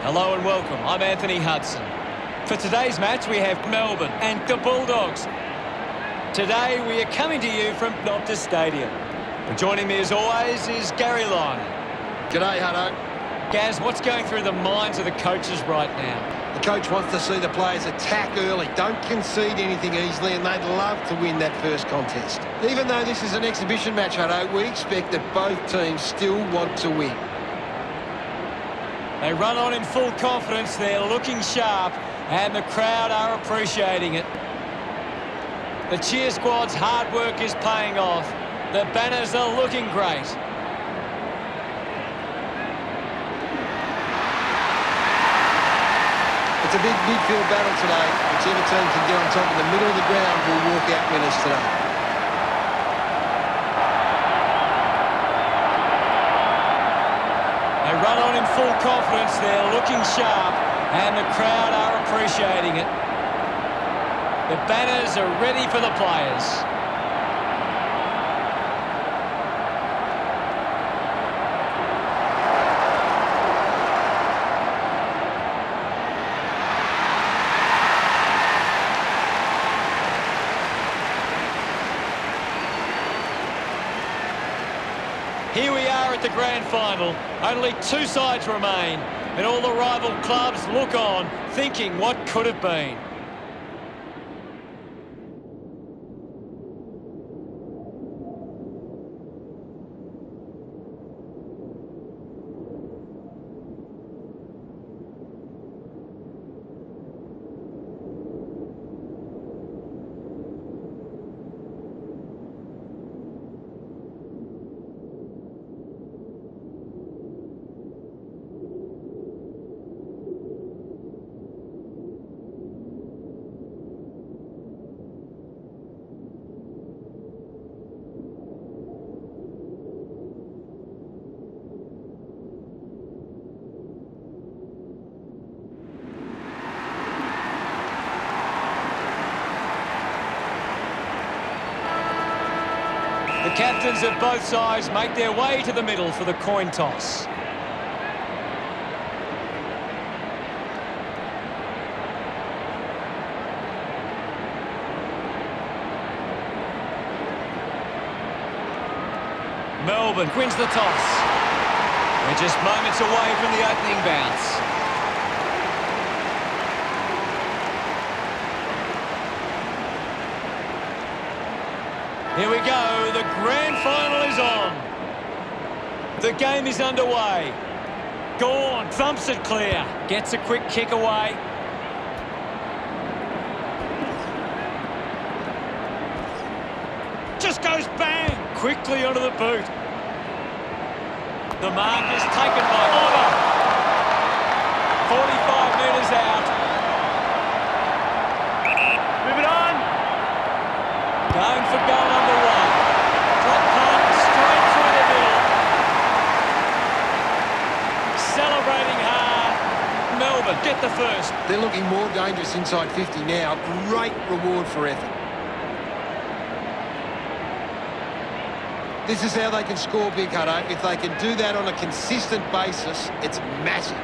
Hello and welcome. I'm Anthony Hudson. For today's match, we have Melbourne and the Bulldogs. Today, we are coming to you from Optus Stadium. And joining me as always is Gary Lyon. G'day, Hutto. Gaz, what's going through the minds of the coaches right now? The coach wants to see the players attack early, don't concede anything easily, and they'd love to win that first contest. Even though this is an exhibition match, Hutto, we expect that both teams still want to win. They run on in full confidence, they're looking sharp, and the crowd are appreciating it. The cheer squad's hard work is paying off. The banners are looking great. It's a big midfield battle today. Whichever team can get on top of the middle of the ground will walk out winners today. They run on in full confidence, they're looking sharp, and the crowd are appreciating it. The banners are ready for the players. Here we are at the Grand Final. Only two sides remain, and all the rival clubs look on, thinking what could have been. The captains of both sides make their way to the middle for the coin toss. Melbourne wins the toss. We're just moments away from the opening bounce. Here we go, the Grand Final is on. The game is underway. Gawn thumps it clear, gets a quick kick away. Just goes bang, quickly onto the boot. The mark is taken by Otter. 45 metres out. Move it on. Going for goal number one. Drop punt straight through the middle. Celebrating hard. Melbourne get the first. They're looking more dangerous inside 50 now. Great reward for effort. This is how they can score big, Hutto. If they can do that on a consistent basis, it's massive.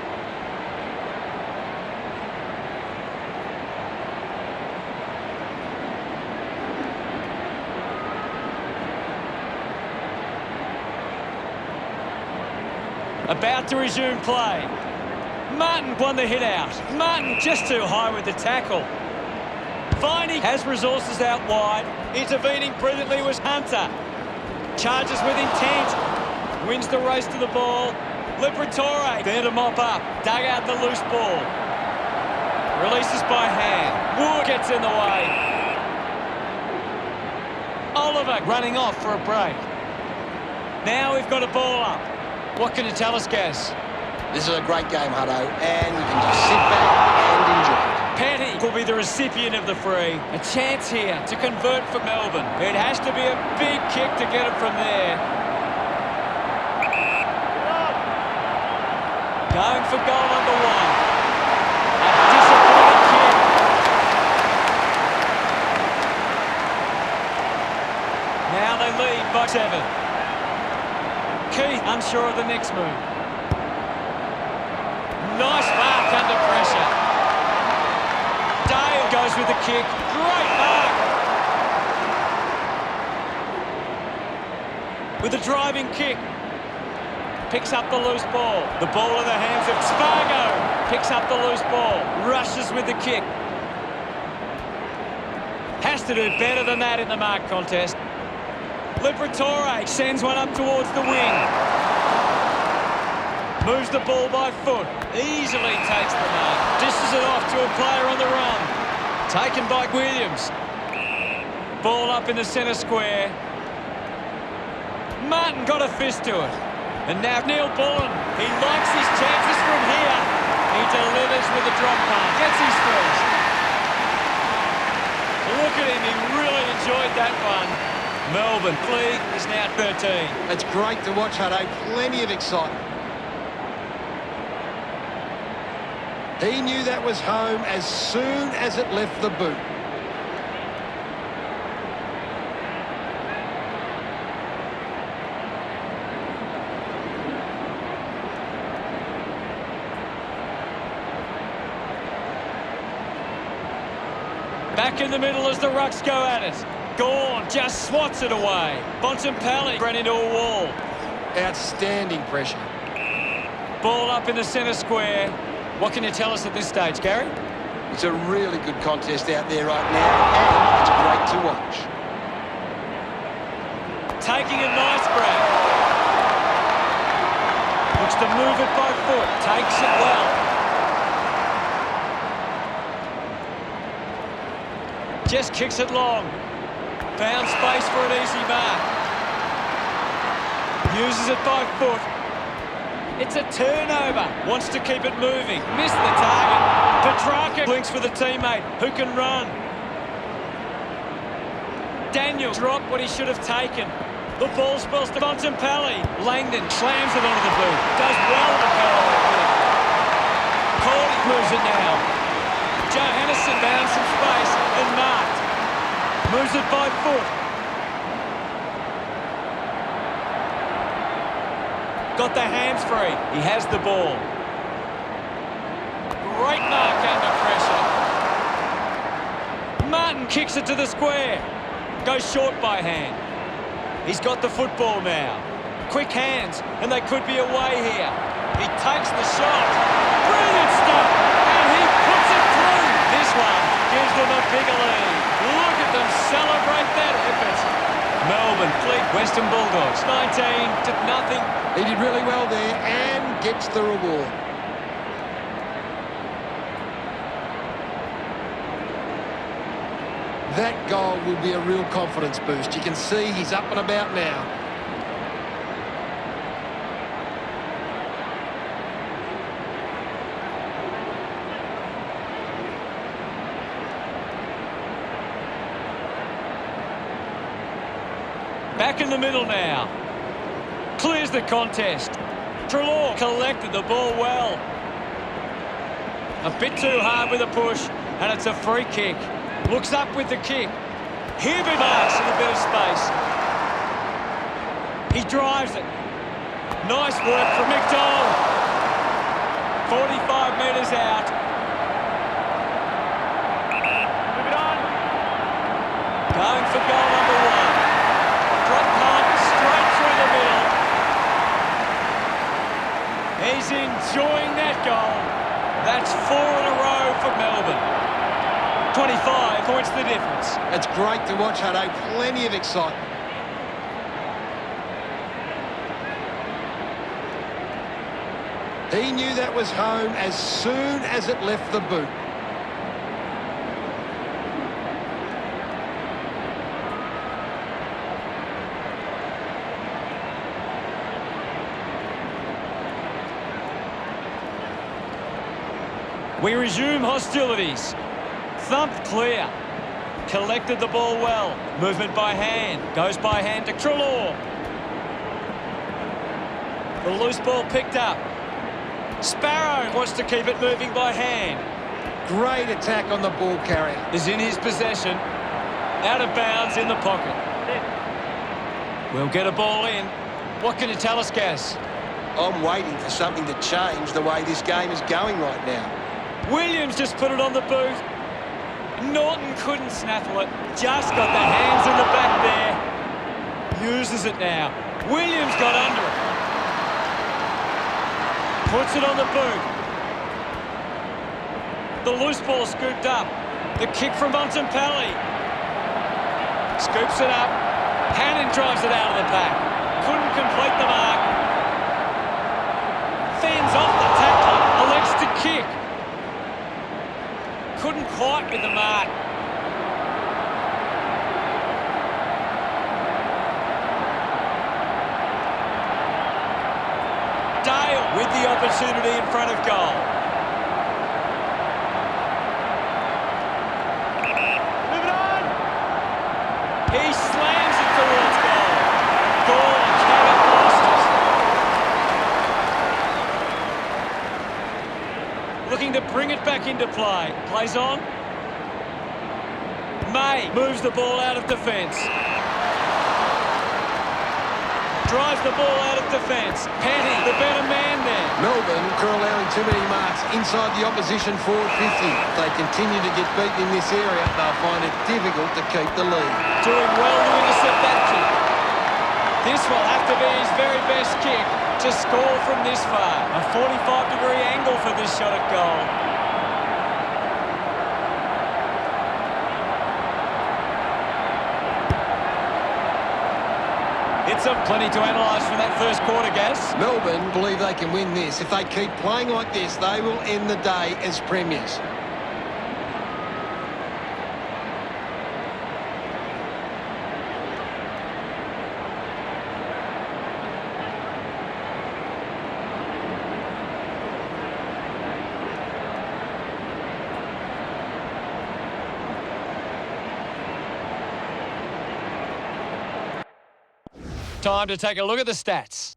About to resume play. Martin won the hit out. Martin just too high with the tackle. Viney has resources out wide. Intervening brilliantly was Hunter. Charges with intent. Wins the race to the ball. Liberatore there to mop up. Dug out the loose ball. Releases by hand. Wood gets in the way. Oliver running off for a break. Now we've got a ball up. What can you tell us, Gaz? This is a great game, Hutto, and you can just sit back and enjoy it. Petty will be the recipient of the free. A chance here to convert for Melbourne. It has to be a big kick to get it from there. Going for goal number one. A disappointing kick. Now they lead by 7. Keith unsure of the next move. Nice mark. under pressure. Dale goes with the kick. Great mark. With a driving kick. Picks up the loose ball. The ball in the hands of Spargo. Picks up the loose ball. Rushes with the kick. Has to do better than that in the mark contest. Liberatore sends one up towards the wing. Moves the ball by foot. Easily takes the mark. Dishes it off to a player on the run. Taken by Williams. Ball up in the centre square. Martin got a fist to it. And now Neil Bullen. He likes his chances from here. He delivers with a drop pass. Gets his first. Look at him. He really enjoyed that one. Melbourne lead is now 13. It's great to watch, Hutto. Plenty of excitement. He knew that was home as soon as it left the boot. Back in the middle as the Rucks go at it. Gawn just swats it away. Bontempelli ran into a wall. Outstanding pressure. Ball up in the centre square. What can you tell us at this stage, Gary? It's a really good contest out there right now, and it's great to watch. Taking a nice grab. Looks to move it by foot. Takes it well. Just kicks it long. Found space for an easy mark. Uses it by foot. It's a turnover. Wants to keep it moving. Missed the target. Petrarca links with a teammate who can run. Daniel dropped what he should have taken. The ball spills to Bontempelli. Langdon slams it onto the boot. Does well to penalty kick. Cordy moves it now. Johannesson found some space and marked. Moves it by foot. Got the hands free. He has the ball. Great mark under pressure. Martin kicks it to the square. Goes short by hand. He's got the football now. Quick hands, and they could be away here. He takes the shot. Brilliant stuff. And he puts it through. This one gives them a bigger lead. Look at them celebrate that effort. Melbourne lead Western Bulldogs 19-0. He did really well there and gets the reward. That goal will be a real confidence boost. You can see he's up and about now. Back in the middle now. Clears the contest. Treloar collected the ball well. A bit too hard with a push, and it's a free kick. Looks up with the kick. Hibbert marks in a bit of space. He drives it. Nice work from McDonald. 45 metres out. Move it on. Going for goal number one. Drop punt straight through the middle. He's enjoying that goal. That's 4 in a row for Melbourne. 25 points the difference. It's great to watch, Hutto. Plenty of excitement. He knew that was home as soon as it left the boot. We resume hostilities. Thumped clear. Collected the ball well. Movement by hand. Goes by hand to Treloar. The loose ball picked up. Sparrow wants to keep it moving by hand. Great attack on the ball carrier. Is in his possession. Out of bounds in the pocket. We'll get a ball in. What can you tell us, Gaz? I'm waiting for something to change the way this game is going right now. Williams just put it on the boot. Norton couldn't snaffle it. Just got the hands in the back there. Uses it now. Williams got under it. Puts it on the boot. The loose ball scooped up. The kick from Bontempelli. Scoops it up. Hannon drives it out of the pack. Couldn't complete the mark. Fends off the tackle. Elects to kick. Couldn't quite with the mark. Dale with the opportunity in front of goal. Moving on. He slams it towards goal. Goal, Cabot lost it. Looking to bring it back into play. Plays on. May moves the ball out of defence. Drives the ball out of defence. Petty, the better man there. Melbourne are allowing too many marks inside the opposition forward 50. If they continue to get beaten in this area, they'll find it difficult to keep the lead. Doing well to intercept that kick. This will have to be his very best kick to score from this far. A 45-degree angle for this shot at goal. It's plenty to analyse from that first quarter, Gaz. Melbourne believe they can win this. If they keep playing like this, they will end the day as premiers. Time to take a look at the stats.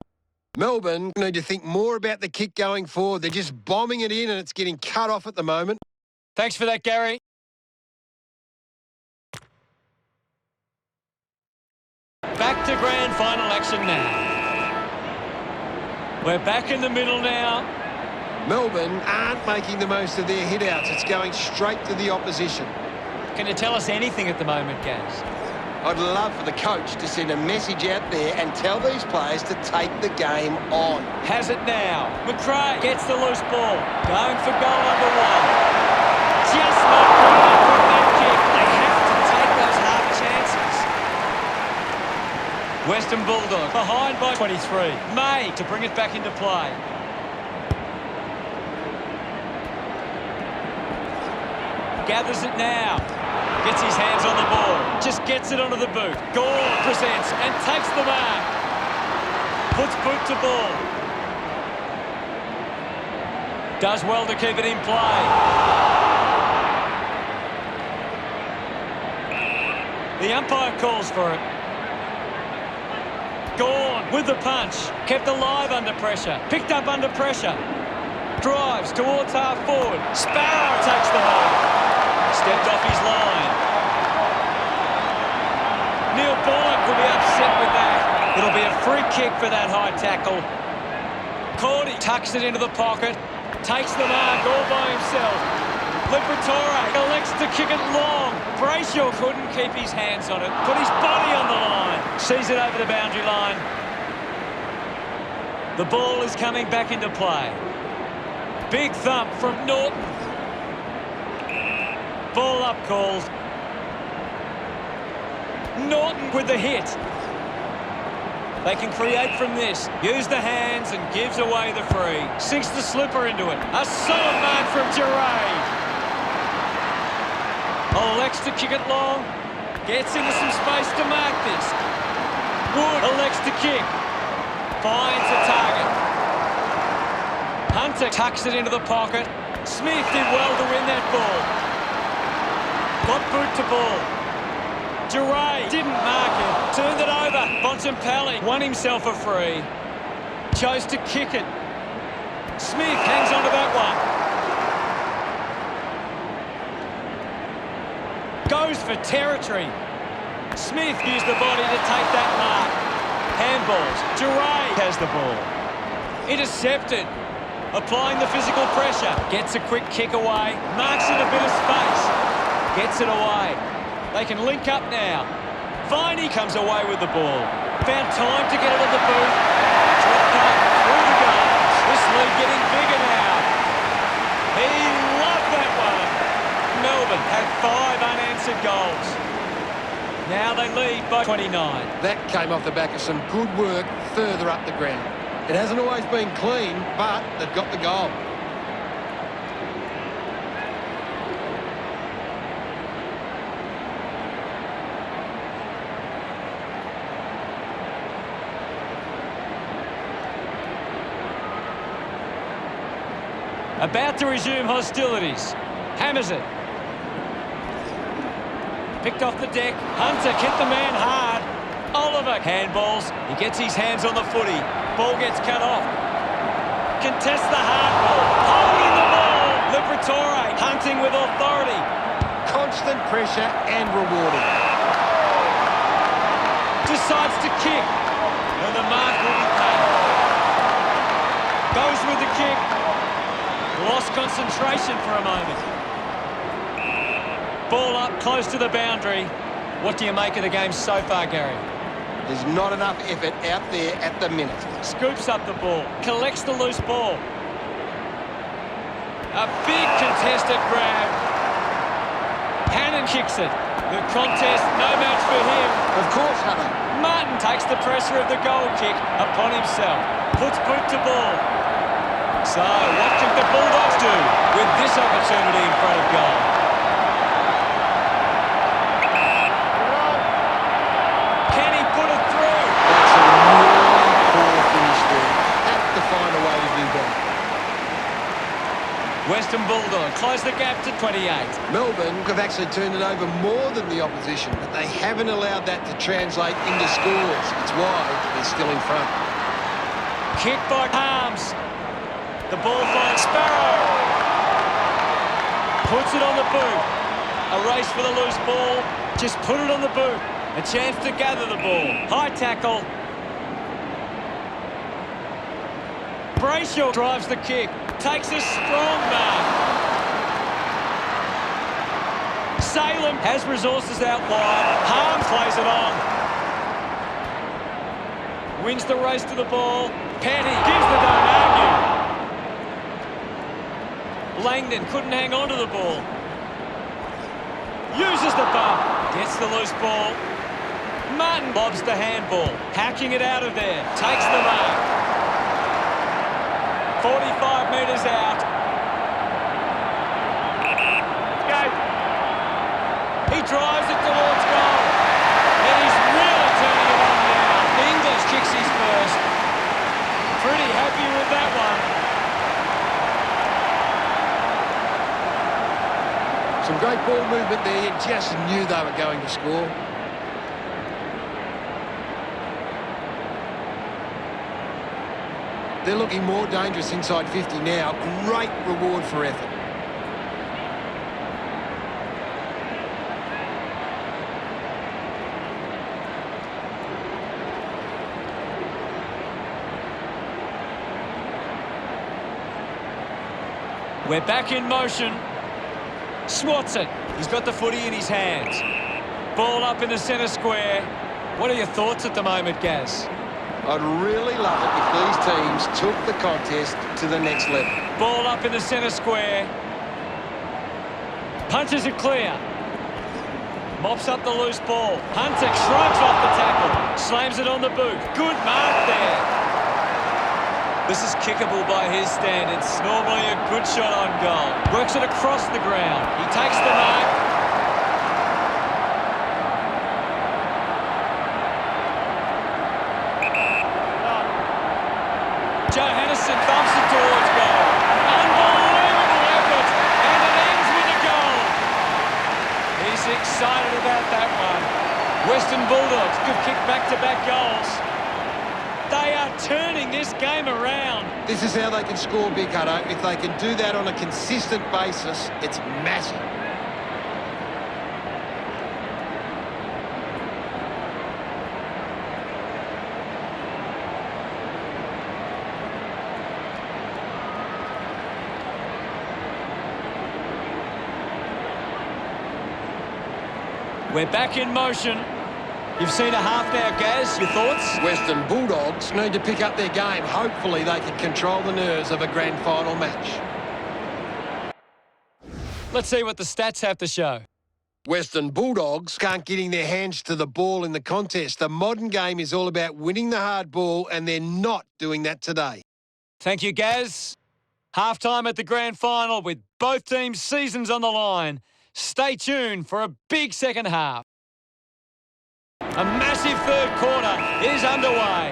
Melbourne need to think more about the kick going forward. They're just bombing it in and it's getting cut off at the moment. Thanks for that, Gary. Back to grand final action now. We're back in the middle now. Melbourne aren't making the most of their hit-outs. It's going straight to the opposition. Can you tell us anything at the moment, Gaz? I'd love for the coach to send a message out there and tell these players to take the game on. Has it now. McRae gets the loose ball. Going for goal number one. Just not good enough with that kick. They have to take those half chances. Western Bulldogs behind by 23. May to bring it back into play. Gathers it now. Gets his hands on the ball. Just gets it onto the boot. Gore presents and takes the mark. Puts boot to ball. Does well to keep it in play. The umpire calls for it. Gorn with the punch. Kept alive under pressure. Picked up under pressure. Drives towards half forward. Sparrow takes the mark. Stepped off his line. Neil Bullock will be upset with that. It'll be a free kick for that high tackle. Cordy tucks it into the pocket. Takes the mark all by himself. Liberatore elects to kick it long. Brayshaw couldn't keep his hands on it. Put his body on the line. Sees it over the boundary line. The ball is coming back into play. Big thump from Norton. Ball up calls. Norton with the hit. They can create from this. Use the hands and gives away the free. Sinks the slipper into it. A solid mark from Gerard. Elects to kick it long. Gets into some space to mark this. Wood elects to kick. Finds a target. Hunter tucks it into the pocket. Smith did well to win that ball. Got boot to ball. Gerard didn't mark it. Turned it over. Bontempelli won himself a free. Chose to kick it. Smith hangs on to that one. Goes for territory. Smith used the body to take that mark. Handballs. Gerard has the ball. Intercepted. Applying the physical pressure. Gets a quick kick away. Marks in a bit of space. Gets it away. They can link up now. Viney comes away with the ball. Found time to get it on the boot. Drop back through the goals. This lead getting bigger now. He loved that one. Melbourne had 5 unanswered goals. Now they lead by 29. That came off the back of some good work further up the ground. It hasn't always been clean, but they've got the goal. About to resume hostilities. Hammers it. Picked off the deck. Hunter hit the man hard. Oliver handballs. He gets his hands on the footy. Ball gets cut off. Contests the hard ball. Holding the ball. Liberatore hunting with authority. Constant pressure and rewarding. Decides to kick. And the mark will be paid. Goes with the kick. Lost concentration for a moment. Ball up close to the boundary. What do you make of the game so far, Gary? There's not enough effort out there at the minute. Scoops up the ball. Collects the loose ball. A big contested grab. Hannon kicks it. The contest, no match for him. Of course, Hunter. Martin takes the pressure of the goal kick upon himself. Puts boot to ball. So, what can the Bulldogs do with this opportunity in front of goal? Can he put it through? That's a really poor finish there. Have to find a way to do that. Western Bulldogs close the gap to 28. Melbourne have actually turned it over more than the opposition, but they haven't allowed that to translate into scores. It's why they're still in front. Kick by Arms. The ball finds Sparrow. Puts it on the boot. A race for the loose ball. Just put it on the boot. A chance to gather the ball. High tackle. Brayshaw drives the kick. Takes a strong mark. Salem has resources out wide. Harm plays it on. Wins the race to the ball. Petty gives the don't argue. Langdon couldn't hang on to the ball. Uses the bump. Gets the loose ball. Martin lobs the handball. Hacking it out of there. Takes the mark. 45 metres out. Go. He drives it towards goal. And he's really turning it on now. English kicks his first. Pretty happy with that one. Some great ball movement there. You just knew they were going to score. They're looking more dangerous inside 50 now. Great reward for effort. We're back in motion. Swats it. He's got the footy in his hands. Ball up in the centre square. What are your thoughts at the moment, Gaz? I'd really love it if these teams took the contest to the next level. Ball up in the centre square. Punches it clear. Mops up the loose ball. Hunter shrugs off the tackle. Slams it on the boot. Good mark there. This is kickable by his standards. Normally a good shot on goal. Works it across the ground. He takes the mark. Johannesson bumps it towards goal. Unbelievable effort. And it ends with a goal. He's excited about that one. Western Bulldogs could kick back-to-back goals. They are turning this game around. This is how they can score, Big Hutto. If they can do that on a consistent basis, it's massive. We're back in motion. You've seen a half now, Gaz. Your thoughts? Western Bulldogs need to pick up their game. Hopefully they can control the nerves of a grand final match. Let's see what the stats have to show. Western Bulldogs can't getting their hands to the ball in the contest. The modern game is all about winning the hard ball, and they're not doing that today. Thank you, Gaz. Half-time at the grand final with both teams' seasons on the line. Stay tuned for a big second half. A massive third quarter is underway.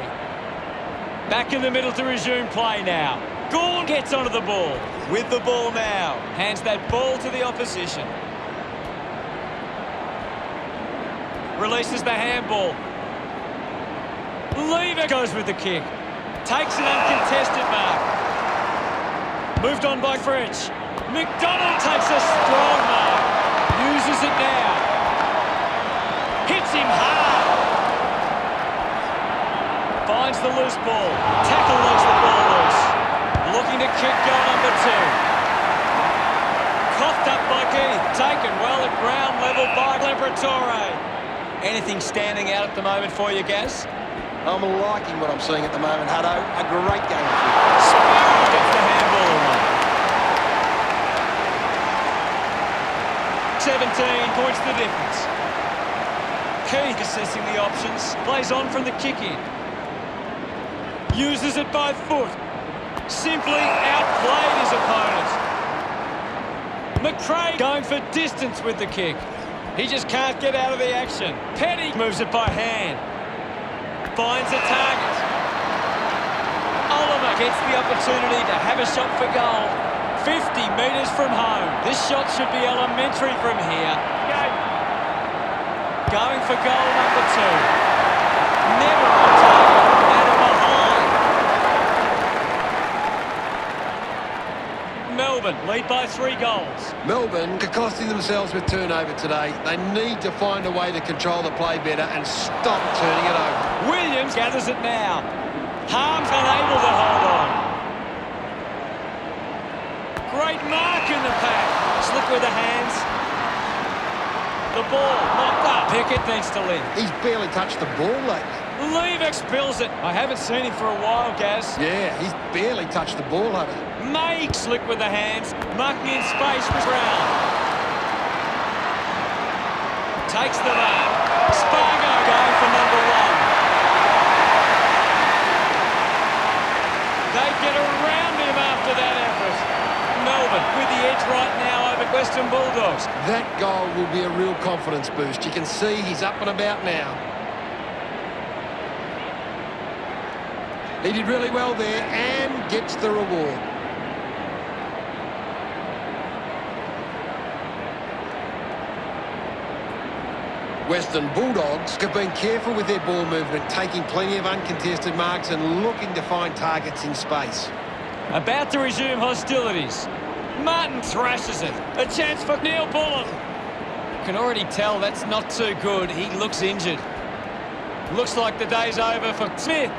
Back in the middle to resume play now. Gawn gets onto the ball. With the ball now. Hands that ball to the opposition. Releases the handball. Lever goes with the kick. Takes an uncontested mark. Moved on by French. McDonald takes a strong mark. Uses it now. Hits him hard. Finds the loose ball. Tackle leaves the ball loose. Looking to kick goal number 2. Coughed up by Keith. Taken well at ground level by Liberatore. Anything standing out at the moment for you, Gaz? I'm liking what I'm seeing at the moment, Hutto. A great game. Sparrow gets the handball away. 17 points the difference. Keith assessing the options. Plays on from the kick-in. Uses it by foot. Simply outplayed his opponent. McRae going for distance with the kick. He just can't get out of the action. Petty moves it by hand. Finds a target. Oliver gets the opportunity to have a shot for goal. 50 metres from home. This shot should be elementary from here. Going for goal number 2. Never on target. Out of behind. Melbourne lead by 3 goals. Melbourne are costing themselves with turnover today. They need to find a way to control the play better and stop turning it over. Williams gathers it now. Harm's unable to hold on. Great mark in the pack. Slick with the hands. The ball knocked up. Pickett needs to live. He's barely touched the ball lately. Lever spills it. I haven't seen him for a while, Gaz. Yeah, he's barely touched the ball, Hutto. May slick with the hands. Marking in space for round. Takes the mark. Spargo going for number 1. They get around him after that effort. Melbourne with the edge right now over Western Bulldogs. That goal will be a real confidence boost. You can see he's up and about now. He did really well there and gets the reward. Western Bulldogs have been careful with their ball movement, taking plenty of uncontested marks and looking to find targets in space. About to resume hostilities. Martin thrashes it. A chance for Neil Bullen. Can already tell that's not too good. He looks injured. Looks like the day's over for Smith.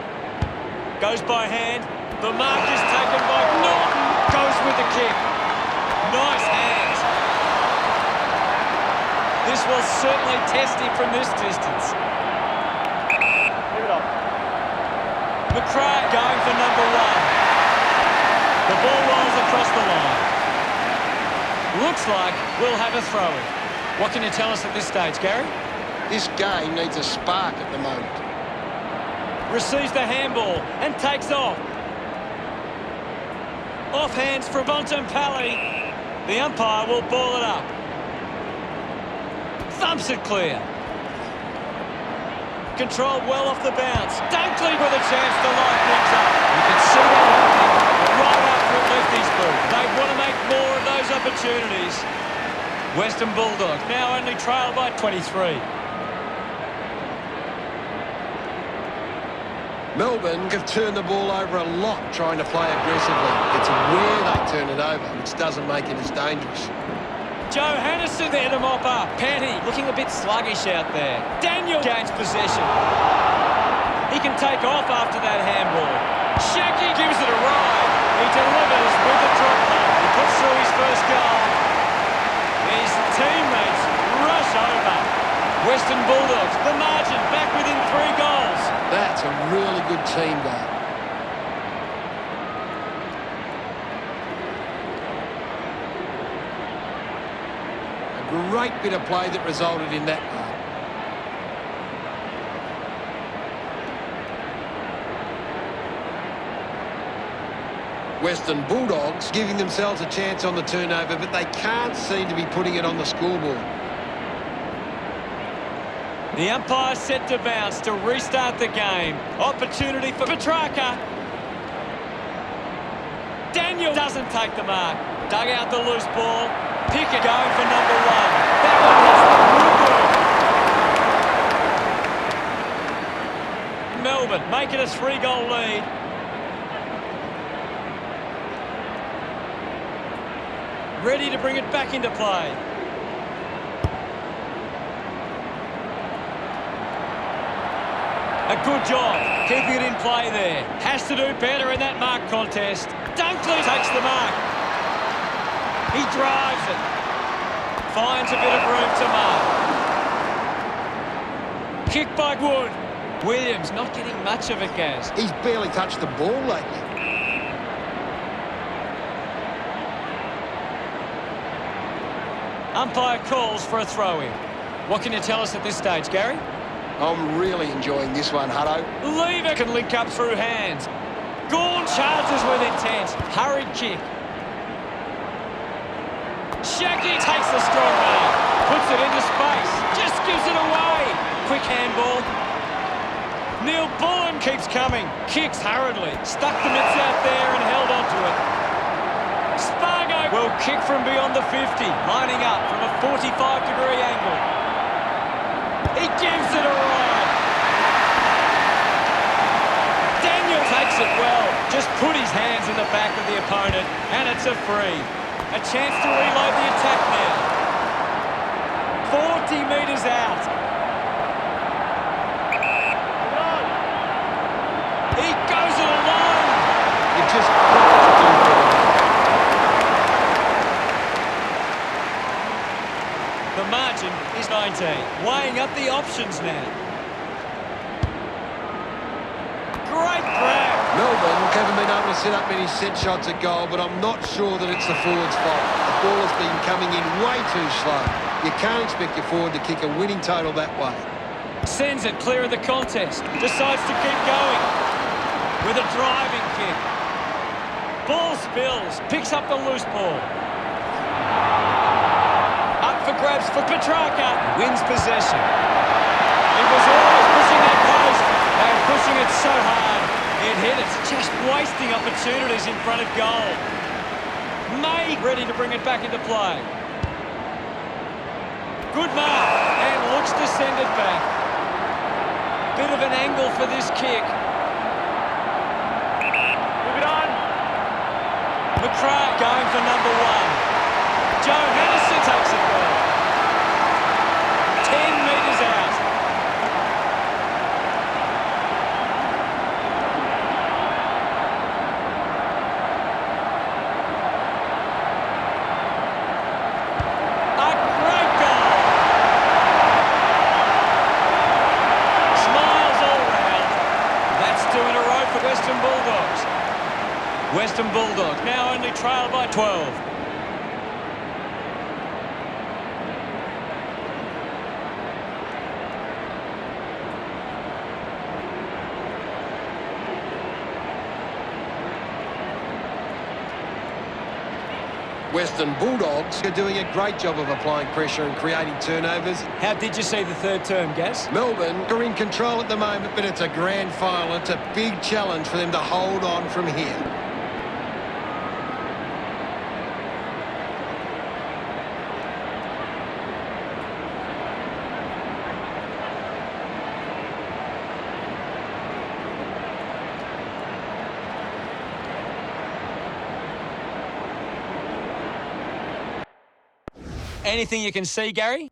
Goes by hand. The mark is taken by Norton. Goes with the kick. Nice hands. This will certainly test him from this distance. Leave it up. McRae going for number 1. The ball rolls across the line. Looks like we'll have a throw-in. What can you tell us at this stage, Gary? This game needs a spark at the moment. Receives the handball and takes off. Off hands for Bontempelli. The umpire will ball it up. Thumps it clear. Controlled well off the bounce. Dunkley with a chance to light things up. You can see that happening right after it left his boot. They want to make more of those opportunities. Western Bulldogs now only trail by 23. Melbourne have turned the ball over a lot trying to play aggressively. It's where they turn it over, which doesn't make it as dangerous. Joe Hannison there to mop up. Petty looking a bit sluggish out there. Daniel gains possession. He can take off after that handball. Shecky gives it a ride. He delivers with the drop punt. He puts through his first goal. His teammates rush over. team goal. A great bit of play that resulted in that goal. Western Bulldogs giving themselves a chance on the turnover, but they can't seem to be putting it on the scoreboard. The umpire set to bounce to restart the game. Opportunity for Petrarca. Daniel doesn't take the mark. Dug out the loose ball. Pickett going for number one. That one has the Melbourne make it a 3-goal lead. Ready to bring it back into play. A good job keeping it in play there. Has to do better in that mark contest. Dunkley takes the mark. He drives it. Finds a bit of room to mark. Kick by Wood. Williams not getting much of it, Gaz. He's barely touched the ball lately. Umpire calls for a throw-in. What can you tell us at this stage, Gary? I'm really enjoying this one, Hutto. Lever can link up through hands. Gawn charges with intent. Hurried kick. Shaggy takes the strong mark. Puts it into space. Just gives it away. Quick handball. Neil Bullen keeps coming. Kicks hurriedly. Stuck the mitts out there and held onto it. Spargo will kick from beyond the 50. Lining up from a 45-degree angle. He gives it a ride. Daniel takes it well. Just put his hands in the back of the opponent, and it's a free. A chance to reload the attack now. 40 metres out. He goes it alone. It just got to do better. The margin is 19. Weighing up the options now. Great grab. Melbourne haven't been able to set up many set shots at goal, but I'm not sure that it's the forward's fault. The ball has been coming in way too slow. You can't expect your forward to kick a winning total that way. Sends it clear of the contest. Decides to keep going with a driving kick. Ball spills. Picks up the loose ball. Up for grabs for Petrarca. Wins possession. He was always pushing that post. They were pushing it so hard. It hit it. Just wasting opportunities in front of goal. May ready to bring it back into play. Good mark. And looks to send it back. Bit of an angle for this kick. Move it on. McRae going for number one. Joe Henderson takes it well. 10 metres out. A great goal. Smiles all round. That's 2 in a row for Western Bulldogs. Western Bulldogs now only trail by 12. Western Bulldogs are doing a great job of applying pressure and creating turnovers. How did you see the third term, Gaz? Melbourne are in control at the moment, but it's a grand final. It's a big challenge for them to hold on from here. Anything you can see, Gary?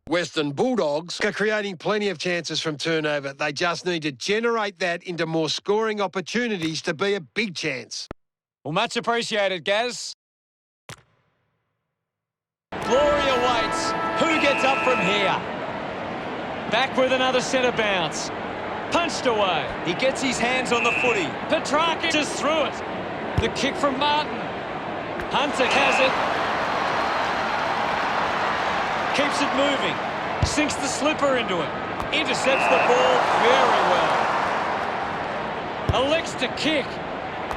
Western Bulldogs are creating plenty of chances from turnover. They just need to generate that into more scoring opportunities to be a big chance. Well, much appreciated, Gaz. Glory awaits. Who gets up from here? Back with another centre bounce. Punched away. He gets his hands on the footy. Petrarca just threw it. The kick from Martin. Hunter has it. Keeps it moving. Sinks the slipper into it. Intercepts the ball very well. Elects to kick.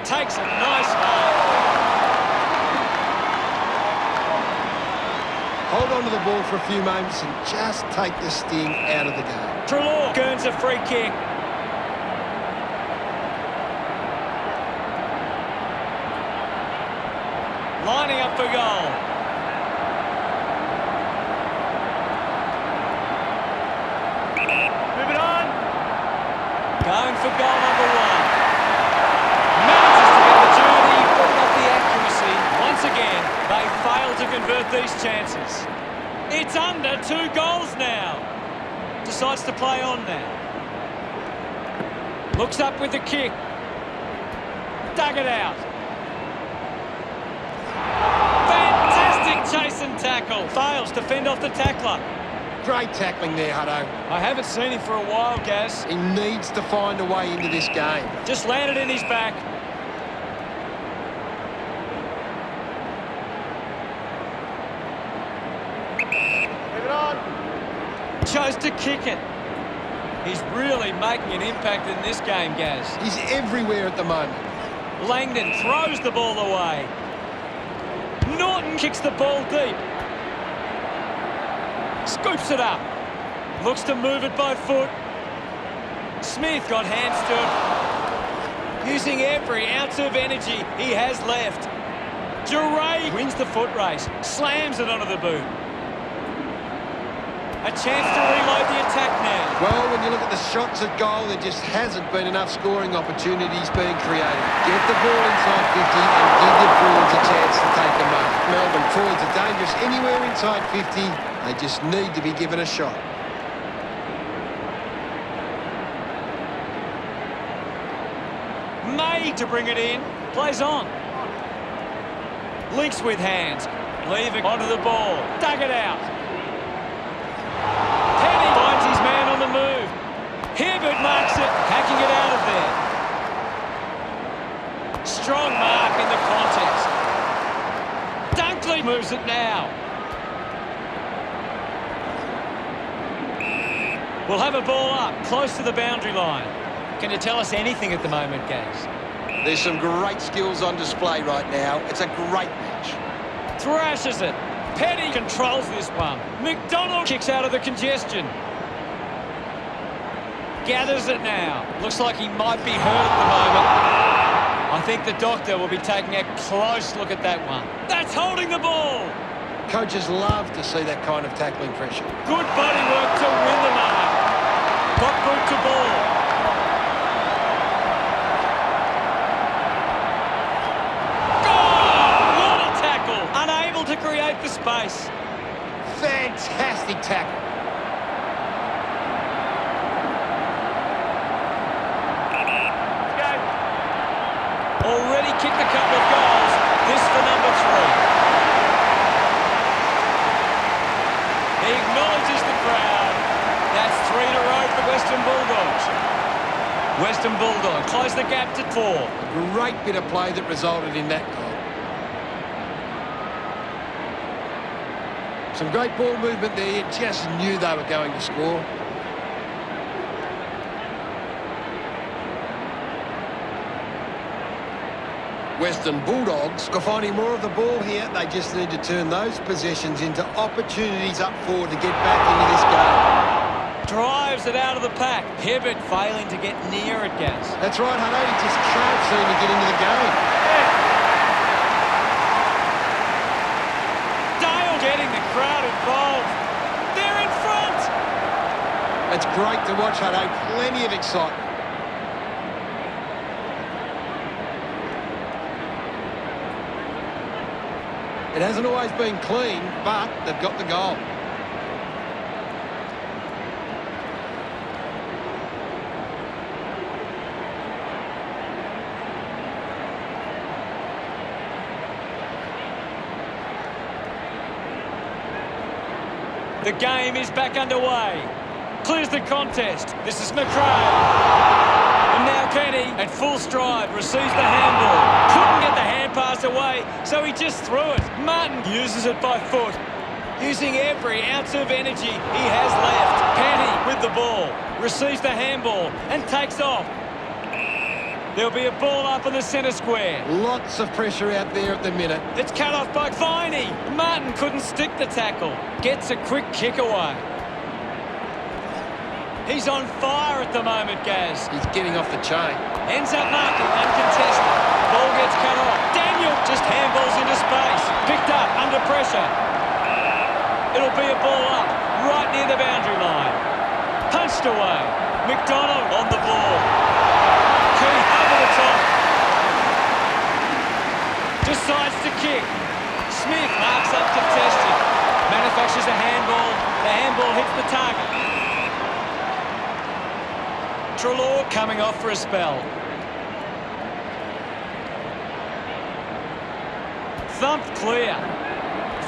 Takes a nice hold. Hold on to the ball for a few moments and just take the sting out of the game. Trelaw earns a free kick. Lining up for goal. Moving on. Going for goal number one. Manages to get the journey, but not the accuracy. Once again, they fail to convert these chances. It's under 2 goals now. Decides to play on now. Looks up with the kick. Dug it out. Fantastic chase and tackle. Fails to fend off the tackler. Great tackling there, Hutto. I haven't seen him for a while, Gaz. He needs to find a way into this game. Just landed in his back. Moving on. Chose to kick it. He's really making an impact in this game, Gaz. He's everywhere at the moment. Langdon throws the ball away. Norton kicks the ball deep. Scoops it up. Looks to move it by foot. Smith got hands to it. Using every ounce of energy he has left. Duray wins the foot race. Slams it onto the boot. A chance to reload the attack now. Well, when you look at the shots at goal, there just hasn't been enough scoring opportunities being created. Get the ball inside 50 and give your forwards a chance to take them up. Melbourne forwards are dangerous anywhere inside 50. They just need to be given a shot. May to bring it in. Plays on. Links with hands. Leaving onto the ball. Dug it out. Penny finds his man on the move. Hibbert marks it, hacking it out of there. Strong mark in the contest. Dunkley moves it now. We'll have a ball up, close to the boundary line. Can you tell us anything at the moment, Gaz? There's some great skills on display right now. It's a great match. Thrashes it. Petty controls this one. McDonald kicks out of the congestion. Gathers it now. Looks like he might be hurt at the moment. I think the doctor will be taking a close look at that one. That's holding the ball. Coaches love to see that kind of tackling pressure. Good body work to win the mark. Got boot to ball. To create the space. Fantastic tackle. Already kicked a couple of goals. This for number 3. He acknowledges the crowd. That's 3 in a row for Western Bulldogs. Western Bulldogs close the gap to 4. A great bit of play that resulted in that goal. Some great ball movement there. You just knew they were going to score. Western Bulldogs are finding more of the ball here. They just need to turn those possessions into opportunities up forward to get back into this game. Drives it out of the pack. Hibbert failing to get near it, Gaz. That's right, Hutto. He just can't seem to get into the game. Getting the crowd involved. They're in front. It's great to watch, Hutto. Plenty of excitement. It hasn't always been clean, but they've got the goal. The game is back underway. Clears the contest. This is McRae. And now Kenny, at full stride, receives the handball. Couldn't get the hand pass away, so he just threw it. Martin uses it by foot, using every ounce of energy he has left. Penny with the ball, receives the handball and takes off. There'll be a ball up in the centre square. Lots of pressure out there at the minute. It's cut off by Viney. Martin couldn't stick the tackle. Gets a quick kick away. He's on fire at the moment, Gaz. He's getting off the chain. Ends up marking uncontested. Ball gets cut off. Daniel just handballs into space. Picked up under pressure. It'll be a ball up right near the boundary line. Punched away. McDonald on the ball. Keith over the top. Decides to kick. Smith marks uncontested. Manufactures a handball. The handball hits the target. Treloar coming off for a spell. Thumped clear.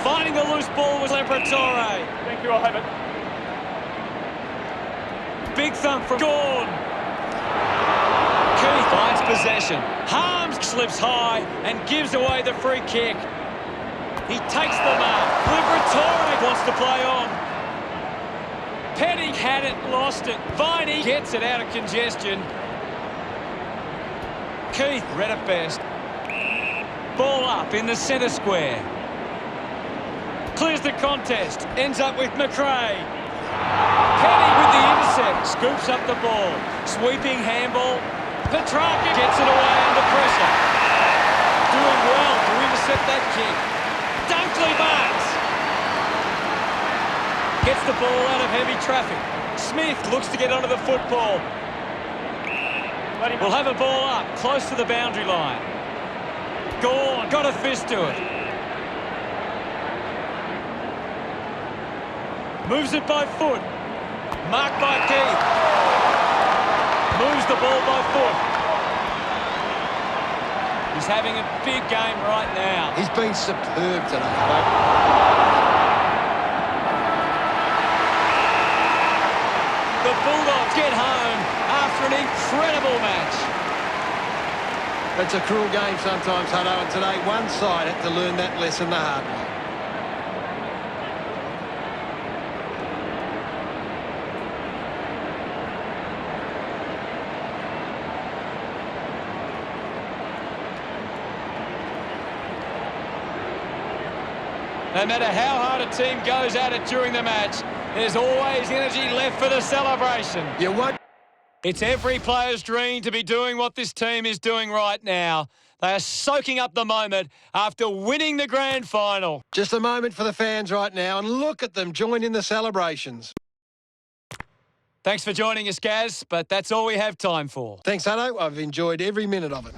Finding the loose ball was Liberatore. Thank you, I'll have it. Big thump from Gorn. Keith finds possession. Harms slips high and gives away the free kick. He takes the mark. Liberatore wants to play on. Petty had it, lost it. Viney gets it out of congestion. Keith read it best. Ball up in the centre square. Clears the contest. Ends up with McRae. Petty with the intercept. Scoops up the ball. Sweeping handball. Petrarca gets it away under pressure. Doing well to intercept that kick. Dunkley marks. Gets the ball out of heavy traffic. Smith looks to get onto the football. We'll have a ball up, close to the boundary line. Gorn got a fist to it. Moves it by foot. Marked by Keith. Moves the ball by foot. He's having a big game right now. He's been superb today, mate. The Bulldogs get home after an incredible match. It's a cruel game sometimes, Hutto, and today one side had to learn that lesson the hard way. No matter how hard a team goes at it during the match, there's always energy left for the celebration. You won't. It's every player's dream to be doing what this team is doing right now. They are soaking up the moment after winning the grand final. Just a moment for the fans right now, and look at them join in the celebrations. Thanks for joining us, Gaz, but that's all we have time for. Thanks, Hutto. I've enjoyed every minute of it.